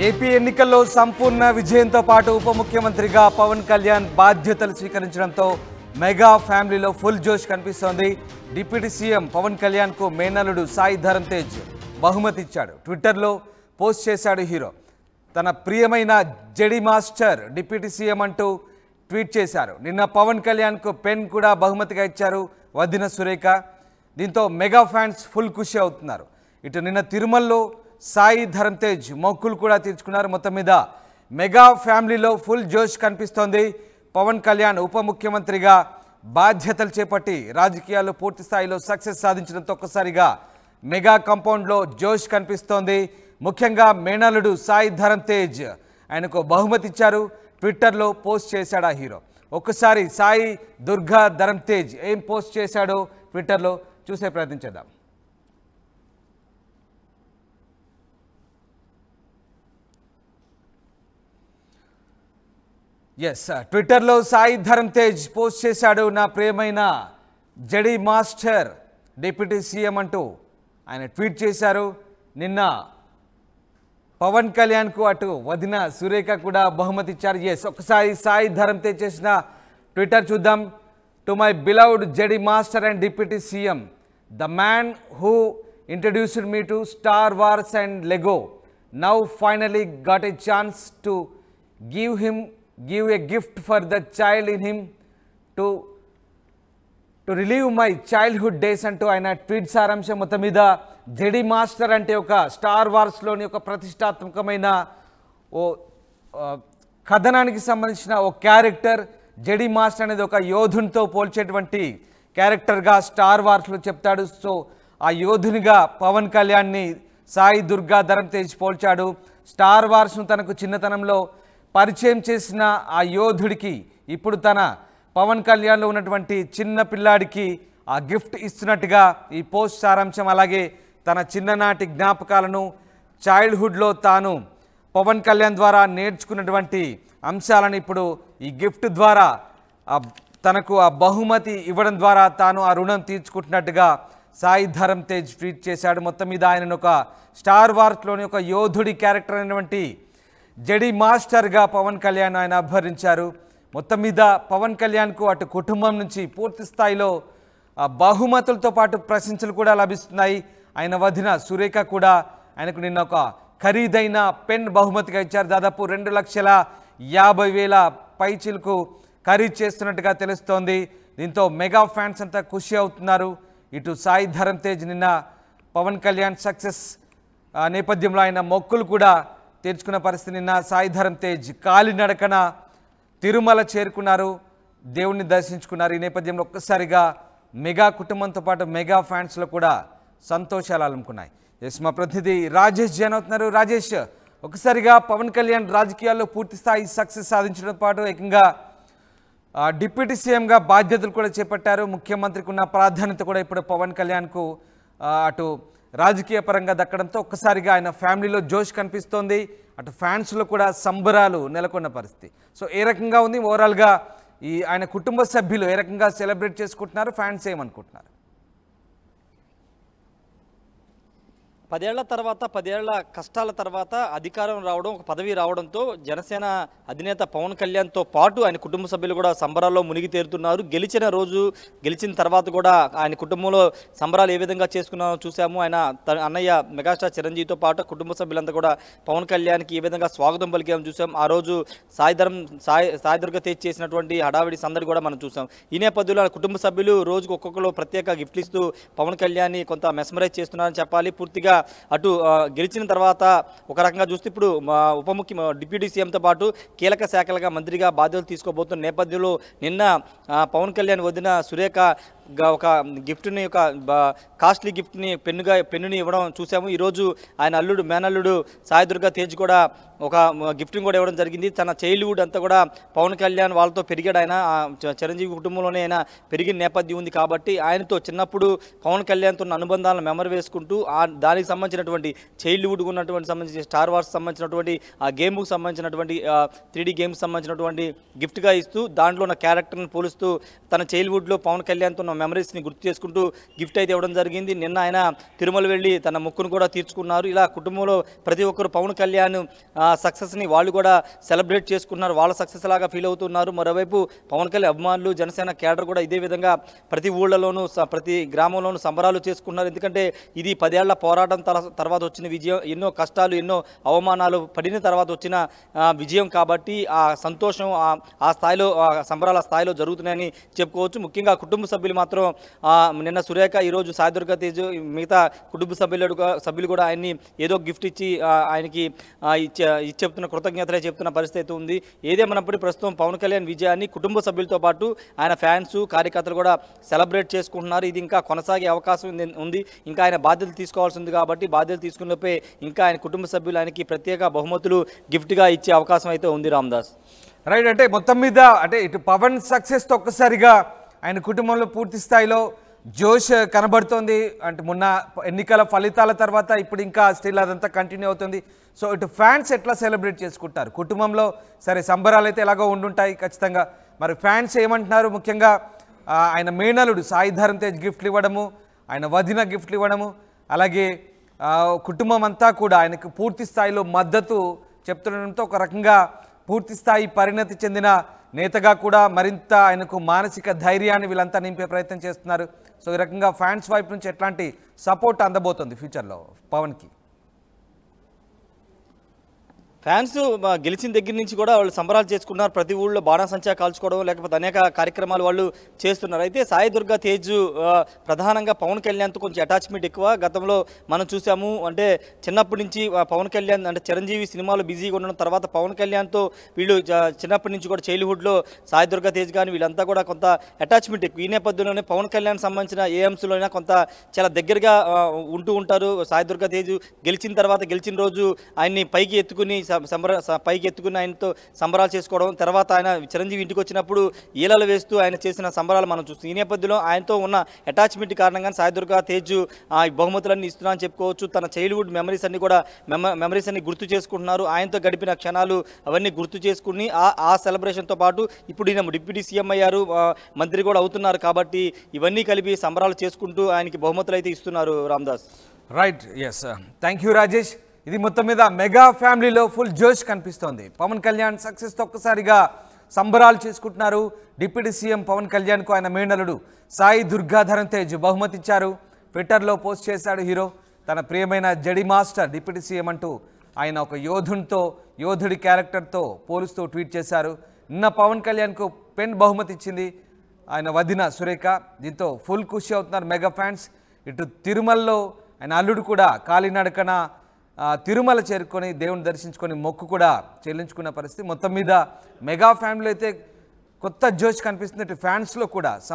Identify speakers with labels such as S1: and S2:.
S1: AP ఎన్నికల్లో సంపూర్ణ విజయంతో పాటు ఉప ముఖ్యమంత్రిగా పవన్ కళ్యాణ్ బాధ్యతలు స్వీకరించడంతో మెగా ఫ్యామిలీలో ఫుల్ జోష్ కనిపిస్తోంది. డిప్యూటీ సీఎం పవన్ కళ్యాణ్కు మేనల్లుడు సాయి ధరమ్ తేజ్ బహుమతి ఇచ్చాడు. ట్విట్టర్లో పోస్ట్ చేశాడు హీరో. తన ప్రియమైన జడి మాస్టర్ డిప్యూటీ సీఎం అంటూ ట్వీట్ చేశారు. నిన్న పవన్ కళ్యాణ్కు పెన్ కూడా బహుమతిగా ఇచ్చారు వదిన సురేఖ. దీంతో మెగా ఫ్యాన్స్ ఫుల్ ఖుషి అవుతున్నారు. ఇటు నిన్న తిరుమలలో సాయి ధరమ్ తేజ్ మొక్కులు కూడా తీర్చుకున్నారు. మొత్తం మీద మెగా ఫ్యామిలీలో ఫుల్ జోష్ కనిపిస్తోంది. పవన్ కళ్యాణ్ ఉప ముఖ్యమంత్రిగా బాధ్యతలు చేపట్టి రాజకీయాల్లో పూర్తి స్థాయిలో సక్సెస్ సాధించడంతో ఒక్కసారిగా మెగా కాంపౌండ్లో జోష్ కనిపిస్తోంది. ముఖ్యంగా మేనల్లుడు సాయి ధరమ్ తేజ్ ఆయనకు బహుమతి ఇచ్చారు. ట్విట్టర్లో పోస్ట్ చేశాడు ఆ హీరో. ఒక్కసారి సాయి దుర్గా ధరమ్ తేజ్ ఏం పోస్ట్ చేశాడో ట్విట్టర్లో చూసే ప్రయత్నం చేద్దాం. ట్విట్టర్లో సాయి ధరమ్ తేజ్ పోస్ట్ చేశాడు. నా ప్రియమైన జడి మాస్టర్ డిప్యూటీ సీఎం అంటూ ఆయన ట్వీట్ చేశారు. నిన్న పవన్ కళ్యాణ్కు అటు వదిన సురేఖ కూడా బహుమతి ఇచ్చారు. ఒక్కసారి సాయి ధరమ్ తేజ్ చేసిన ట్విట్టర్ చూద్దాం. To my beloved Jedi master and deputy CM, the man who introduced me to Star Wars and Lego, now finally got a chance to give a gift for the child in him to relive my childhood days అంటూ ఆయన tweet సారాంశం. మొత్తం మీద జడి master అంటే ఒక star వార్స్లోని ఒక ప్రతిష్టాత్మకమైన ఓ కథనానికి సంబంధించిన ఓ క్యారెక్టర్. జడి మాస్టర్ అనేది ఒక యోధునితో పోల్చేటువంటి క్యారెక్టర్గా స్టార్ వార్స్లో చెప్తాడు. సో ఆ యోధునిగా పవన్ కళ్యాణ్ని సాయి దుర్గా ధరమ్ తేజ్ పోల్చాడు. స్టార్ వార్స్ను తనకు చిన్నతనంలో పరిచయం చేసిన ఆ యోధుడికి ఇప్పుడు తన పవన్ కళ్యాణ్లో ఉన్నటువంటి చిన్న పిల్లాడికి ఆ గిఫ్ట్ ఇస్తున్నట్టుగా ఈ పోస్ట్ సారాంశం. అలాగే తన చిన్ననాటి జ్ఞాపకాలను, చైల్డ్హుడ్లో తాను పవన్ కళ్యాణ్ ద్వారా నేర్చుకున్నటువంటి అంశాలను ఇప్పుడు ఈ గిఫ్ట్ ద్వారా తనకు ఆ బహుమతి ఇవ్వడం ద్వారా తాను ఆ రుణం తీర్చుకుంటున్నట్టుగా సాయి ధరమ్ తేజ్ ట్వీట్ చేశాడు. మొత్తం మీద ఆయనను ఒక స్టార్ వార్స్లోని ఒక యోధుడి క్యారెక్టర్ అయినటువంటి జడి మాస్టర్గా పవన్ కళ్యాణ్ ఆయన అభ్యర్థించారు. మొత్తం మీద పవన్ కళ్యాణ్కు అటు కుటుంబం నుంచి పూర్తి స్థాయిలో బహుమతులతో పాటు ప్రశంసలు కూడా లభిస్తున్నాయి. ఆయన వదిన సురేఖ కూడా ఆయనకు నిన్న ఒక ఖరీదైన పెన్ బహుమతిగా ఇచ్చారు. దాదాపు 2,50,000 పైచిలకు ఖరీదు చేస్తున్నట్టుగా తెలుస్తోంది. దీంతో మెగా ఫ్యాన్స్ అంతా ఖుషి అవుతున్నారు. ఇటు సాయి ధరమ్ తేజ్ నిన్న పవన్ కళ్యాణ్ సక్సెస్ నేపథ్యంలో ఆయన మొక్కులు కూడా తీర్చుకున్న పరిస్థితి. నిన్న సాయి ధరమ్ తేజ్ కాలినడకన తిరుమల చేరుకున్నారు, దేవుణ్ణి దర్శించుకున్నారు. ఈ నేపథ్యంలో ఒక్కసారిగా మెగా కుటుంబంతో పాటు మెగా ఫ్యాన్స్లో కూడా సంతోషాలు అలుముకున్నాయి. మా ప్రతినిధి రాజేష్ జాయిన్ అవుతున్నారు. రాజేష్, ఒకసారిగా పవన్ కళ్యాణ్ రాజకీయాల్లో పూర్తి స్థాయి సక్సెస్ సాధించడంతో పాటు ఏకంగా డిప్యూటీ సీఎంగా బాధ్యతలు కూడా చేపట్టారు. ముఖ్యమంత్రికి ఉన్న ప్రాధాన్యత కూడా ఇప్పుడు పవన్ కళ్యాణ్కు అటు రాజకీయ పరంగా దక్కడంతో ఒక్కసారిగా ఆయన ఫ్యామిలీలో జోష్ కనిపిస్తోంది. అటు ఫ్యాన్స్లో కూడా సంబరాలు నెలకొన్న పరిస్థితి. సో ఏ రకంగా ఉంది ఓవరాల్గా ఈ ఆయన కుటుంబ సభ్యులు ఏ రకంగా సెలబ్రేట్ చేసుకుంటున్నారు, ఫ్యాన్స్ ఏమనుకుంటున్నారు?
S2: 10 ఏళ్ల తర్వాత 10 ఏళ్ల కష్టాల తర్వాత అధికారం రావడం, ఒక పదవి రావడంతో జనసేన అధినేత పవన్ కళ్యాణ్తో పాటు ఆయన కుటుంబ సభ్యులు కూడా సంబరాల్లో మునిగి తేరుతున్నారు. గెలిచిన తర్వాత కూడా ఆయన కుటుంబంలో సంబరాలు ఏ విధంగా చేసుకున్నారో చూసాము. ఆయన అన్నయ్య మెగాస్టార్ చిరంజీవితో పాటు కుటుంబ సభ్యులంతా కూడా పవన్ కళ్యాణ్కి ఏ విధంగా స్వాగతం పలికాము చూసాం. ఆ రోజు సాయి దుర్గా తేజ్ చేసినటువంటి హడావిడి సందడి కూడా మనం చూసాం. ఈ నేపథ్యంలో కుటుంబ సభ్యులు రోజుకు ఒక్కొక్కరు ప్రత్యేక గిఫ్ట్లు ఇస్తూ పవన్ కళ్యాణ్ని కొంత మెస్మరైజ్ చేస్తున్నారని చెప్పాలి. పూర్తిగా అటు గెలిచిన తర్వాత ఒక రకంగా చూస్తే ఇప్పుడు డిప్యూటీ సీఎంతో పాటు కీలక శాఖలుగా మంత్రిగా బాధ్యతలు తీసుకోబోతున్న నేపథ్యంలో నిన్న పవన్ కళ్యాణ్ వదిన సురేఖ ఒక గిఫ్ట్ని, ఒక కాస్ట్లీ గిఫ్ట్ని పెన్నుని ఇవ్వడం చూసాము. ఈరోజు ఆయన మేనల్లుడు సాయి దుర్గా తేజ్ కూడా ఒక గిఫ్ట్ని కూడా ఇవ్వడం జరిగింది. తన చైల్డ్హుడ్ అంతా కూడా పవన్ కళ్యాణ్ వాళ్ళతో పెరిగాడు. ఆయన చిరంజీవి కుటుంబంలోనే ఆయన పెరిగిన నేపథ్యం ఉంది కాబట్టి ఆయనతో చిన్నప్పుడు పవన్ కళ్యాణ్తో ఉన్న అనుబంధాలను మెమరీ వేసుకుంటూ దానికి సంబంధించినటువంటి చైల్డ్హుడ్ ఉన్నటువంటి సంబంధించి స్టార్ వార్స్ సంబంధించినటువంటి ఆ గేమ్కి సంబంధించినటువంటి 3D గేమ్కి సంబంధించినటువంటి గిఫ్ట్గా ఇస్తూ దాంట్లో ఉన్న క్యారెక్టర్ని పోలుస్తూ తన చైల్డ్హుడ్లో పవన్ కళ్యాణ్తో ఉన్న మెమరీస్ని గుర్తు చేసుకుంటూ గిఫ్ట్ అయితే ఇవ్వడం జరిగింది. నిన్న ఆయన తిరుమల వెళ్ళి తన మొక్కును కూడా తీర్చుకున్నారు. ఇలా కుటుంబంలో ప్రతి ఒక్కరు పవన్ కళ్యాణ్ సక్సెస్ని వాళ్ళు కూడా సెలబ్రేట్ చేసుకున్నారు, వాళ్ళ సక్సెస్ లాగా ఫీల్ అవుతున్నారు. మరోవైపు పవన్ కళ్యాణ్ అభిమానులు, జనసేన కేడర్ కూడా ఇదే విధంగా ప్రతి ఊళ్ళలోనూ ప్రతి గ్రామంలోనూ సంబరాలు చేసుకున్నారు. ఎందుకంటే ఇది 10 ఏళ్ల పోరాటం తర్వాత వచ్చిన విజయం, ఎన్నో కష్టాలు ఎన్నో అవమానాలు పడిన తర్వాత వచ్చిన విజయం కాబట్టి ఆ సంతోషం ఆ స్థాయిలో సంబరాల స్థాయిలో జరుగుతున్నాయని చెప్పుకోవచ్చు. ముఖ్యంగా కుటుంబ సభ్యులు మాత్రం నిన్న సురేఖ, ఈరోజు సాయి దుర్గా తేజ్, మిగతా కుటుంబ సభ్యులు కూడా ఆయన్ని ఏదో గిఫ్ట్ ఇచ్చి ఆయనకి చెప్తున్న కృతజ్ఞతలే చెప్తున్న పరిస్థితి ఉంది. ఏదేమన్నప్పుడు ప్రస్తుతం పవన్ కళ్యాణ్ విజయాన్ని కుటుంబ సభ్యులతో పాటు ఆయన ఫ్యాన్స్ కార్యకర్తలు కూడా సెలబ్రేట్ చేసుకుంటున్నారు. ఇది ఇంకా కొనసాగే అవకాశం ఉంది. ఇంకా ఆయన బాధ్యతలు తీసుకోవాల్సి ఉంది కాబట్టి బాధ్యతలు తీసుకున్నపై ఇంకా ఆయన కుటుంబ సభ్యులు ఆయనకి ప్రత్యేక బహుమతులు గిఫ్ట్గా ఇచ్చే అవకాశం అయితే ఉంది. రామదాస్
S1: రైట్, అంటే మొత్తం మీద అంటే ఇటు పవన్ సక్సెస్తో ఒక్కసారిగా ఆయన కుటుంబంలో పూర్తి స్థాయిలో జోష్ కనబడుతోంది. అంటే మొన్న ఎన్నికల ఫలితాల తర్వాత ఇప్పుడు ఇంకా స్టిల్ అదంతా కంటిన్యూ అవుతుంది. సో ఇటు ఫ్యాన్స్ ఎట్లా సెలబ్రేట్ చేసుకుంటారు కుటుంబంలో? సరే, సంబరాలు అయితే ఎలాగో ఉండుంటాయి ఖచ్చితంగా. మరి ఫ్యాన్స్ ఏమంటున్నారు? ముఖ్యంగా ఆయన మేనలుడు సాయి ధరమ్ తేజ్ గిఫ్ట్లు ఇవ్వడము, ఆయన వదిన గిఫ్ట్లు ఇవ్వడము, అలాగే కుటుంబం అంతా కూడా ఆయనకు పూర్తి స్థాయిలో మద్దతు చెప్తుండడంతో ఒక రకంగా పూర్తి స్థాయి పరిణతి చెందిన నేతగా కూడా మరింత ఆయనకు మానసిక ధైర్యాన్ని వీళ్ళంతా నింపే ప్రయత్నం చేస్తున్నారు. సో ఈ రకంగా ఫ్యాన్స్ వైపు నుంచి ఎట్లాంటి సపోర్ట్ అందబోతుంది ఫ్యూచర్లో పవన్కి?
S2: ఫ్యాన్స్ గెలిచిన దగ్గర నుంచి కూడా వాళ్ళు సంబరాలు చేసుకున్నారు. ప్రతి ఊళ్ళో బాణాసంచా కాల్చుకోవడం, లేకపోతే అనేక కార్యక్రమాలు వాళ్ళు చేస్తున్నారు. అయితే సాయి దుర్గా తేజ్ ప్రధానంగా పవన్ కళ్యాణ్తో కొంచెం అటాచ్మెంట్ ఎక్కువ. గతంలో మనం చూసాము, అంటే చిన్నప్పటి నుంచి పవన్ కళ్యాణ్ అంటే చిరంజీవి సినిమాలో బిజీగా ఉండడం, తర్వాత పవన్ కళ్యాణ్తో వీళ్ళు చిన్నప్పటి నుంచి కూడా చైల్డ్హుడ్లో సాయి దుర్గా తేజ్ కానీ వీళ్ళంతా కూడా కొంత అటాచ్మెంట్ ఎక్కువ. ఈ నేపథ్యంలోనే పవన్ కళ్యాణ్ సంబంధించిన ఏ అంశంలోనైనా కొంత చాలా దగ్గరగా ఉంటూ ఉంటారు. సాయి దుర్గా తేజ్ గెలిచిన రోజు ఆయన్ని పైకి ఎత్తుకుని ఆయనతో సంబరాలు చేసుకోవడం, తర్వాత ఆయన చిరంజీవి ఇంటికి వచ్చినప్పుడు ఈలలు వేస్తూ ఆయన చేసిన సంబరాలు మనం చూస్తాం. ఈ నేపథ్యంలో ఆయనతో ఉన్న అటాచ్మెంట్ కారణంగా సాయి దుర్గా తేజ్ బహుమతులన్నీ ఇస్తున్నా అని చెప్పుకోవచ్చు. తన చైల్డ్హుడ్ మెమరీస్ అన్ని గుర్తు చేసుకుంటున్నారు. ఆయనతో గడిపిన క్షణాలు అవన్నీ గుర్తు చేసుకుని ఆ సెలబ్రేషన్తో పాటు ఇప్పుడు ఈయన డిప్యూటీ సీఎం అయ్యారు, మంత్రి కూడా అవుతున్నారు కాబట్టి ఇవన్నీ కలిపి సంబరాలు చేసుకుంటూ ఆయనకి బహుమతులు అయితే ఇస్తున్నారు. Ramadas
S1: right, yes, thank you Rajesh. ఇది మొత్తం మీద మెగా ఫ్యామిలీలో ఫుల్ జోష్ కనిపిస్తోంది. పవన్ కళ్యాణ్ సక్సెస్తో ఒక్కసారిగా సంబరాలు చేసుకుంటున్నారు. డిప్యూటీ సీఎం పవన్ కళ్యాణ్కు ఆయన మేనలుడు సాయి దుర్గాధరం తేజ్ బహుమతి ఇచ్చారు. ట్విట్టర్లో పోస్ట్ చేశాడు హీరో. తన ప్రియమైన జడి మాస్టర్ డిప్యూటీ సీఎం అంటూ ఆయన ఒక యోధుడి క్యారెక్టర్తో పోలుస్తూ ట్వీట్ చేశారు. నిన్న పవన్ కళ్యాణ్కు పెన్ బహుమతి ఇచ్చింది ఆయన వదిన సురేఖ. దీంతో ఫుల్ ఖుషి అవుతున్నారు మెగా ఫ్యాన్స్. ఇటు తిరుమలలో ఆయన అల్లుడు కూడా కాలినడకన తిరుమల చేరుకొని దేవుని దర్శించుకొని మొక్కు కూడా చెల్లించుకున్న పరిస్థితి. మొత్తం మీద మెగా ఫ్యామిలీ అయితే కొత్త జోష్ కనిపిస్తుంది ఇటు ఫ్యాన్స్లో కూడా.